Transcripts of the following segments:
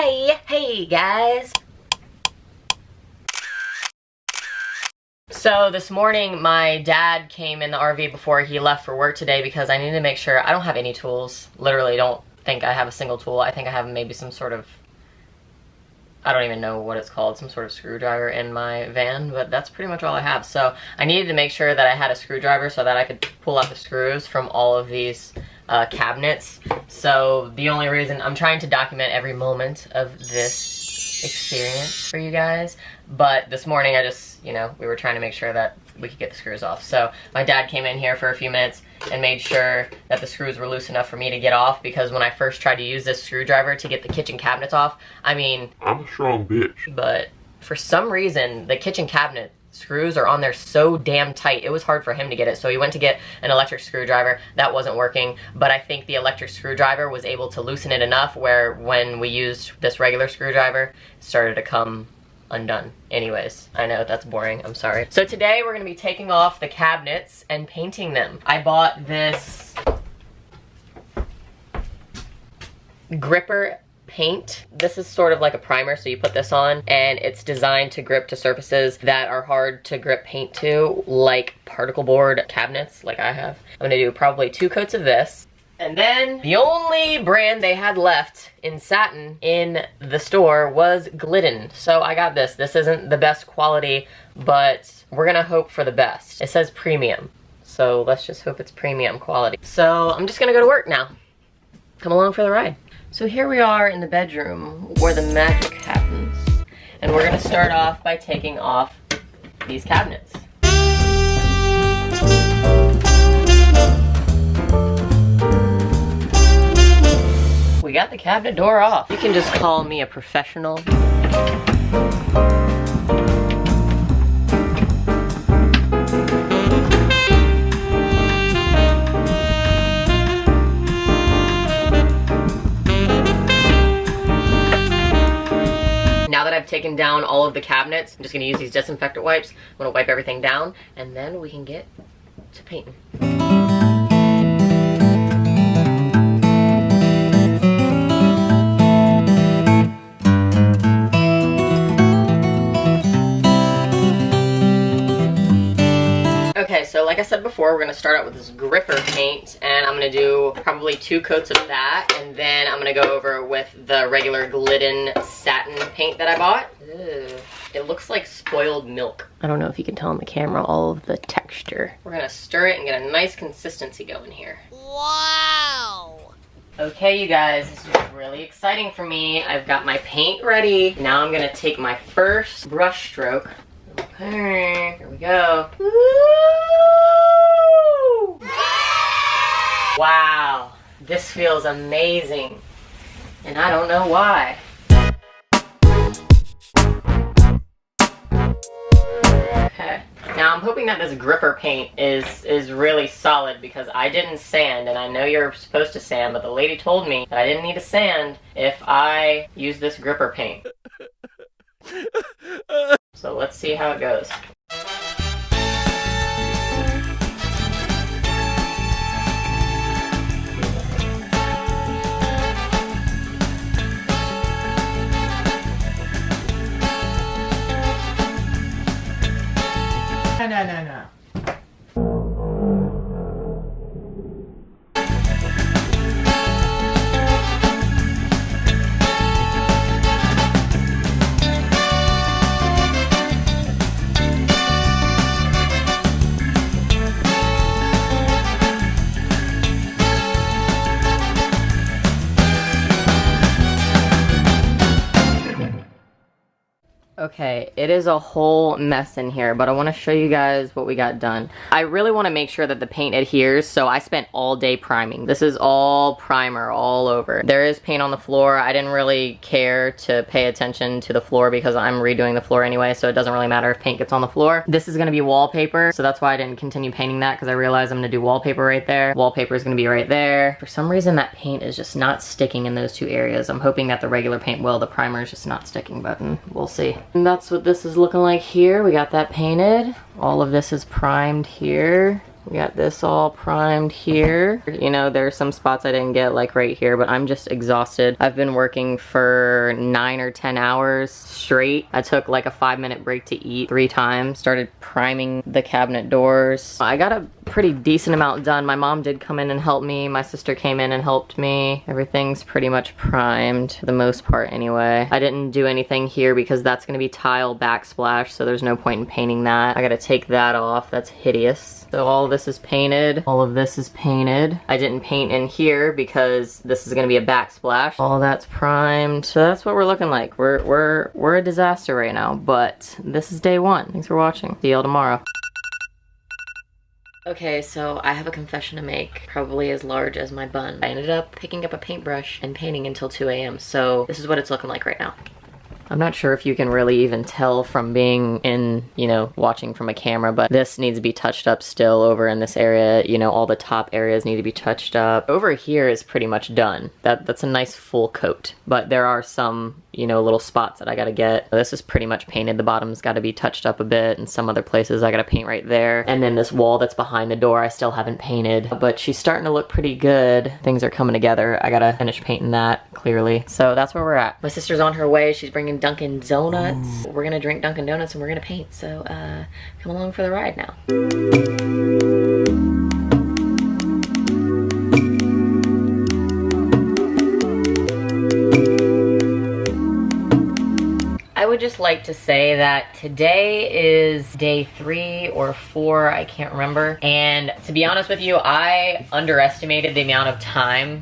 Hey guys. So this morning my dad came in the RV before he left for work today because I needed to make sure I don't have any tools. Literally don't think I have a single tool. I think I have maybe some sort of, I don't even know what it's called, some sort of screwdriver in my van, but that's pretty much all I have. So I needed to make sure that I had a screwdriver so that I could pull out the screws from all of these cabinets. So the only reason I'm trying to document every moment of this experience for you guys, but this morning I just, you know, we were trying to make sure that we could get the screws off. So my dad came in here for a few minutes and made sure that the screws were loose enough for me to get off, because when I first tried to use this screwdriver to get the kitchen cabinets off, I mean, I'm a strong bitch. But for some reason, the kitchen cabinet screws are on there so damn tight. It was hard for him to get it, so he went to get an electric screwdriver. That wasn't working, but I think the electric screwdriver was able to loosen it enough where when we used this regular screwdriver, it started to come undone. Anyways, I know that's boring, I'm sorry. So today we're gonna be taking off the cabinets and painting them. I bought this gripper paint. This is sort of like a primer, so you put this on and it's designed to grip to surfaces that are hard to grip paint to, like particle board cabinets like I have. I'm gonna do probably 2 coats of this. And then the only brand they had left in satin in the store was Glidden. So I got this. This isn't the best quality, but we're gonna hope for the best. It says premium, so let's just hope it's premium quality. So I'm just gonna go to work now. Come along for the ride. So here we are in the bedroom where the magic happens. And we're gonna start off by taking off these cabinets. We got the cabinet door off. You can just call me a professional. Now that I've taken down all of the cabinets, I'm just gonna use these disinfectant wipes. I'm gonna wipe everything down and then we can get to painting. Okay, so like I said before, we're gonna start out with this gripper paint, and I'm gonna do probably 2 coats of that, and then I'm gonna go over with the regular Glidden satin paint that I bought. Ugh. It looks like spoiled milk. I don't know if you can tell on the camera all of the texture. We're gonna stir it and get a nice consistency going here. Wow! Okay, you guys, this is really exciting for me. I've got my paint ready. Now I'm gonna take my first brush stroke. Okay, here we go. Woo! Wow, this feels amazing, and I don't know why. Okay, now I'm hoping that this gripper paint is really solid, because I didn't sand, and I know you're supposed to sand, but the lady told me that I didn't need to sand if I use this gripper paint. So let's see how it goes. No. Okay, it is a whole mess in here, but I want to show you guys what we got done. I really want to make sure that the paint adheres, so I spent all day priming. This is all primer all over. There is paint on the floor. I didn't really care to pay attention to the floor because I'm redoing the floor anyway, so it doesn't really matter if paint gets on the floor. This is going to be wallpaper, so that's why I didn't continue painting that, because I realized I'm going to do wallpaper right there. Wallpaper is going to be right there. For some reason, that paint is just not sticking in those 2 areas. I'm hoping that the regular paint will. The primer is just not sticking, but we'll see. And that's what this is looking like here. We got that painted. All of this is primed here. We got this all primed here. You know, there's some spots I didn't get, like right here, but I'm just exhausted. I've been working for 9 or 10 hours straight. I took like a 5-minute break to eat 3 times. Started priming the cabinet doors. I got a pretty decent amount done. My mom did come in and help me. My sister came in and helped me. Everything's pretty much primed for the most part anyway. I didn't do anything here because that's gonna be tile backsplash, so there's no point in painting that. I gotta take that off. That's hideous. So all of this is painted. All of this is painted. I didn't paint in here because this is gonna be a backsplash. All that's primed. So that's what we're looking like. We're a disaster right now, but this is day 1. Thanks for watching. See y'all tomorrow. Okay, so I have a confession to make, probably as large as my bun. I ended up picking up a paintbrush and painting until 2 a.m. So this is what it's looking like right now. I'm not sure if you can really even tell from being in, you know, watching from a camera, but this needs to be touched up still over in this area. You know, all the top areas need to be touched up. Over here is pretty much done. That's a nice full coat, but there are some, you know, little spots that I gotta get. This is pretty much painted. The bottom's gotta be touched up a bit, and some other places I gotta paint right there. And then this wall that's behind the door I still haven't painted, but she's starting to look pretty good. Things are coming together. I gotta finish painting that, clearly. So that's where we're at. My sister's on her way. She's bringing Dunkin' Donuts. We're gonna drink Dunkin' Donuts and we're gonna paint. So come along for the ride now. I would just like to say that today is day 3 or 4, I can't remember. And to be honest with you, I underestimated the amount of time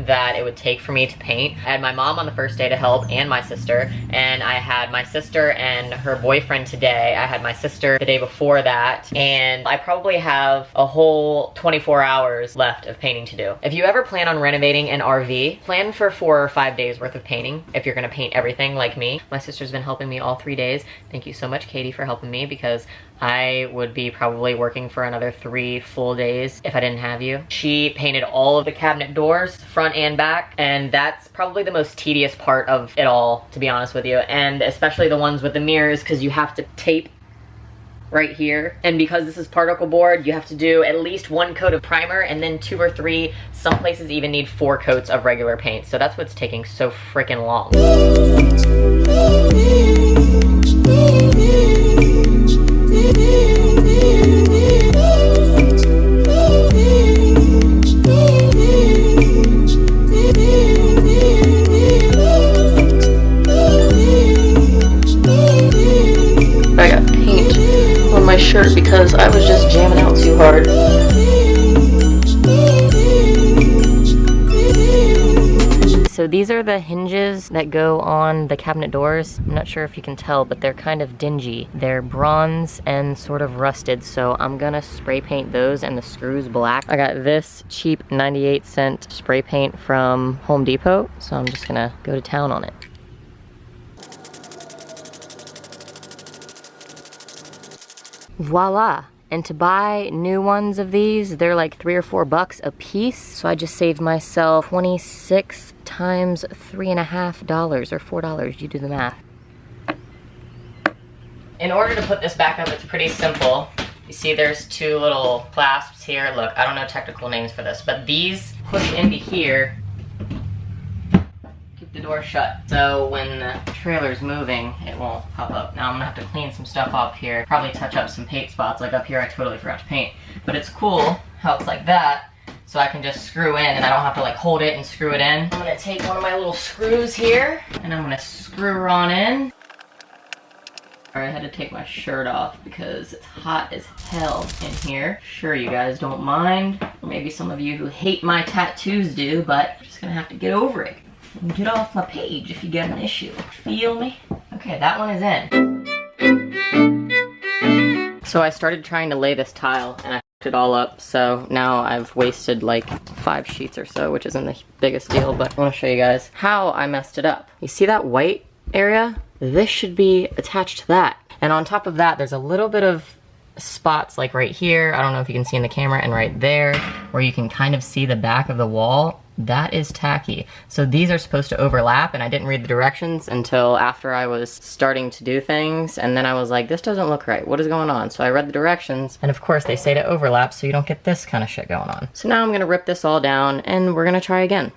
that it would take for me to paint. I had my mom on the first day to help and my sister, and I had my sister and her boyfriend today. I had my sister the day before that, and I probably have a whole 24 hours left of painting to do. If you ever plan on renovating an RV, plan for 4 or 5 days worth of painting if you're gonna paint everything like me. My sister's been helping me all 3 days. Thank you so much, Katie, for helping me, because I would be probably working for another 3 full days if I didn't have you. She painted all of the cabinet doors, front and back, and that's probably the most tedious part of it all, to be honest with you, and especially the ones with the mirrors, because you have to tape right here, and because this is particle board, you have to do at least 1 coat of primer and then 2 or 3, some places even need 4 coats of regular paint, so that's what's taking so freaking long. I got paint on my shirt because I was just jamming out too hard. So these are the hinges that go on the cabinet doors. I'm not sure if you can tell, but they're kind of dingy. They're bronze and sort of rusted, so I'm gonna spray paint those and the screws black. I got this cheap 98-cent spray paint from Home Depot, so I'm just gonna go to town on it. Voila! And to buy new ones of these, they're like $3 or $4 a piece. So I just saved myself 26 times $3.50 or $4. You do the math. In order to put this back up, it's pretty simple. You see there's 2 little clasps here. Look, I don't know technical names for this, but these push into here, keep the door shut. So when the trailer's moving, it won't pop up. Now I'm gonna have to clean some stuff up here. Probably touch up some paint spots. Like up here, I totally forgot to paint. But it's cool how it's like that, so I can just screw in and I don't have to like hold it and screw it in. I'm gonna take one of my little screws here and I'm gonna screw her on in. I had to take my shirt off because it's hot as hell in here. Sure, you guys don't mind. Or maybe some of you who hate my tattoos do, but I'm just gonna have to get over it. And get off my page if you get an issue. Feel me? Okay, that one is in. So I started trying to lay this tile and I fucked it all up. So now I've wasted like 5 sheets or so, which isn't the biggest deal, but I want to show you guys how I messed it up. You see that white area? This should be attached to that. And on top of that, there's a little bit of spots like right here. I don't know if you can see in the camera, and right there, where you can kind of see the back of the wall. That is tacky. So these are supposed to overlap, and I didn't read the directions until after I was starting to do things, and then I was like, this doesn't look right. What is going on? So I read the directions, and of course they say to overlap so you don't get this kind of shit going on. So now I'm gonna rip this all down, and we're gonna try again.